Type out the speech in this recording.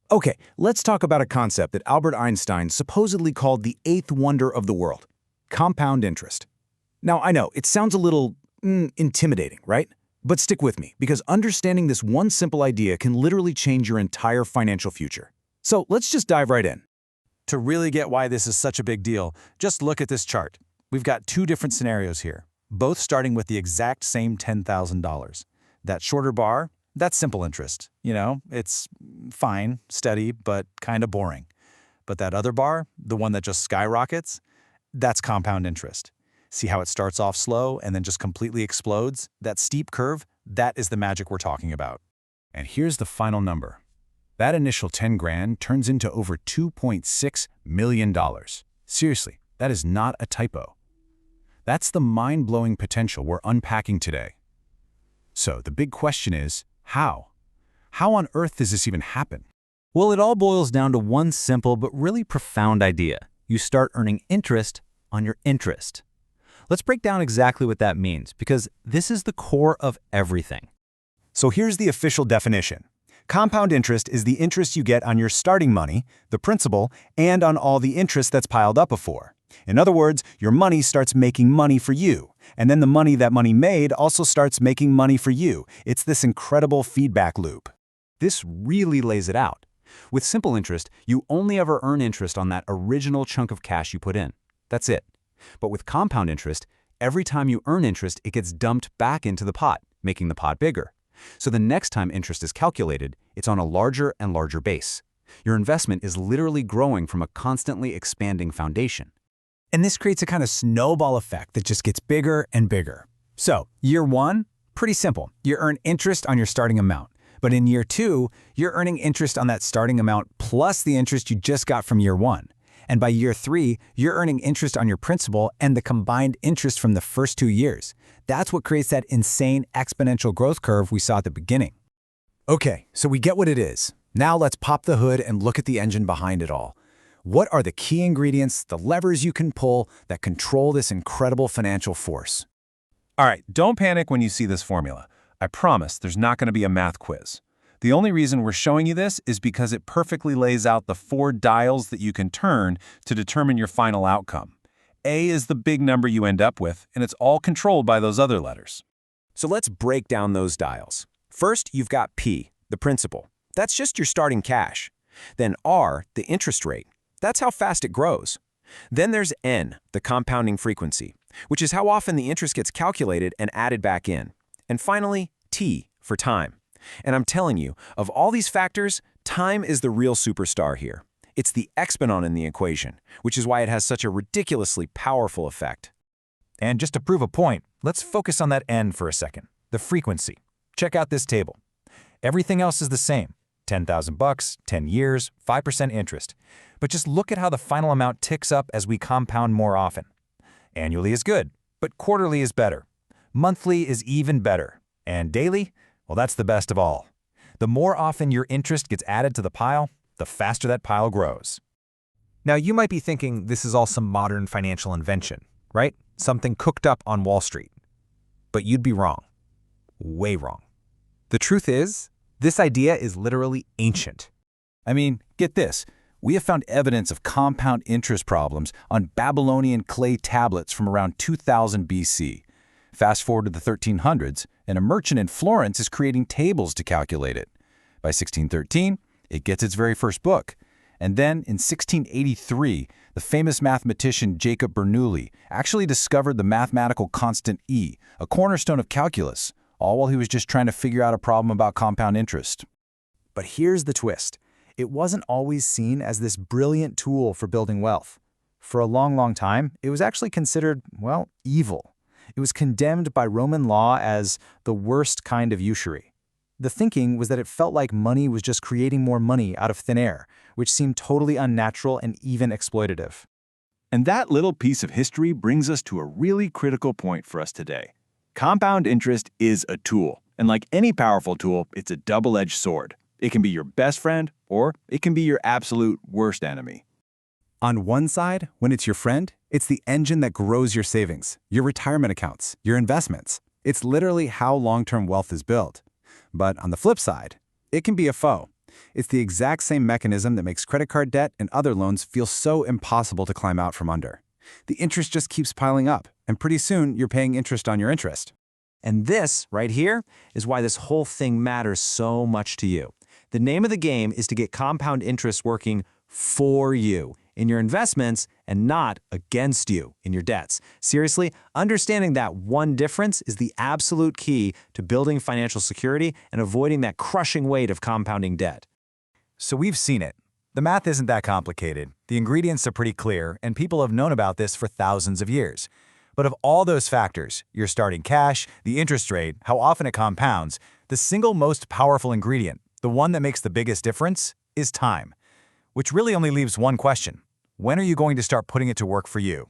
Okay, let's talk about a concept that Albert Einstein supposedly called the eighth wonder of the world: compound interest. Now, I know, it sounds a little intimidating, right? But stick with me, because understanding this one simple idea can literally change your entire financial future. So let's just dive right in. To really get why this is such a big deal, just look at this chart. We've got two different scenarios here, both starting with the exact same $10,000. That shorter bar, that's simple interest. You know, it's fine, steady, but kind of boring. But that other bar, the one that just skyrockets, that's compound interest. See how it starts off slow and then just completely explodes? That steep curve, that is the magic we're talking about. And here's the final number. That initial 10 grand turns into over $2.6 million. Seriously, that is not a typo. That's the mind-blowing potential we're unpacking today. So the big question is, how? How on earth does this even happen? Well, it all boils down to one simple but really profound idea. You start earning interest on your interest. Let's break down exactly what that means, because this is the core of everything. So here's the official definition. Compound interest is the interest you get on your starting money, the principal, and on all the interest that's piled up before. In other words, your money starts making money for you, and then the money that money made also starts making money for you. It's this incredible feedback loop. This really lays it out. With simple interest, you only ever earn interest on that original chunk of cash you put in. That's it. But with compound interest, every time you earn interest, it gets dumped back into the pot, making the pot bigger. So the next time interest is calculated, it's on a larger and larger base. Your investment is literally growing from a constantly expanding foundation. And this creates a kind of snowball effect that just gets bigger and bigger. So, year one, pretty simple. You earn interest on your starting amount. But in year two, you're earning interest on that starting amount plus the interest you just got from year one. And by year three, you're earning interest on your principal and the combined interest from the first 2 years. That's what creates that insane exponential growth curve we saw at the beginning. Okay, so we get what it is. Now let's pop the hood and look at the engine behind it all. What are the key ingredients, the levers you can pull that control this incredible financial force? All right, don't panic when you see this formula. I promise there's not going to be a math quiz. The only reason we're showing you this is because it perfectly lays out the 4 dials that you can turn to determine your final outcome. A is the big number you end up with, and it's all controlled by those other letters. So let's break down those dials. First, you've got P, the principal. That's just your starting cash. Then R, the interest rate. That's how fast it grows. Then there's N, the compounding frequency, which is how often the interest gets calculated and added back in. And finally, T, for time. And I'm telling you, of all these factors, time is the real superstar here. It's the exponent in the equation, which is why it has such a ridiculously powerful effect. And just to prove a point, let's focus on that N for a second, the frequency. Check out this table. Everything else is the same. $10,000, 10 years, 5% interest. But just look at how the final amount ticks up as we compound more often. Annually is good, but quarterly is better. Monthly is even better. And daily? Well, that's the best of all. The more often your interest gets added to the pile, the faster that pile grows. Now, you might be thinking this is all some modern financial invention, right? Something cooked up on Wall Street. But you'd be wrong. Way wrong. The truth is, this idea is literally ancient. I mean, get this. We have found evidence of compound interest problems on Babylonian clay tablets from around 2000 BC. Fast forward to the 1300s, and a merchant in Florence is creating tables to calculate it. By 1613, it gets its very first book. And then in 1683, the famous mathematician Jacob Bernoulli actually discovered the mathematical constant E, a cornerstone of calculus, all while he was just trying to figure out a problem about compound interest. But here's the twist. It wasn't always seen as this brilliant tool for building wealth. For a long, long time, it was actually considered, well, evil. It was condemned by Roman law as the worst kind of usury. The thinking was that it felt like money was just creating more money out of thin air, which seemed totally unnatural and even exploitative. And that little piece of history brings us to a really critical point for us today. Compound interest is a tool, and like any powerful tool, it's a double-edged sword. It can be your best friend, or it can be your absolute worst enemy. On one side, when it's your friend, it's the engine that grows your savings, your retirement accounts, your investments. It's literally how long-term wealth is built. But on the flip side, it can be a foe. It's the exact same mechanism that makes credit card debt and other loans feel so impossible to climb out from under. The interest just keeps piling up, and pretty soon you're paying interest on your interest. And this, right here, is why this whole thing matters so much to you. The name of the game is to get compound interest working for you in your investments and not against you in your debts. Seriously, understanding that one difference is the absolute key to building financial security and avoiding that crushing weight of compounding debt. So we've seen it. The math isn't that complicated. The ingredients are pretty clear, and people have known about this for thousands of years. But of all those factors, your starting cash, the interest rate, how often it compounds, the single most powerful ingredient, the one that makes the biggest difference, is time. Which really only leaves one question. When are you going to start putting it to work for you?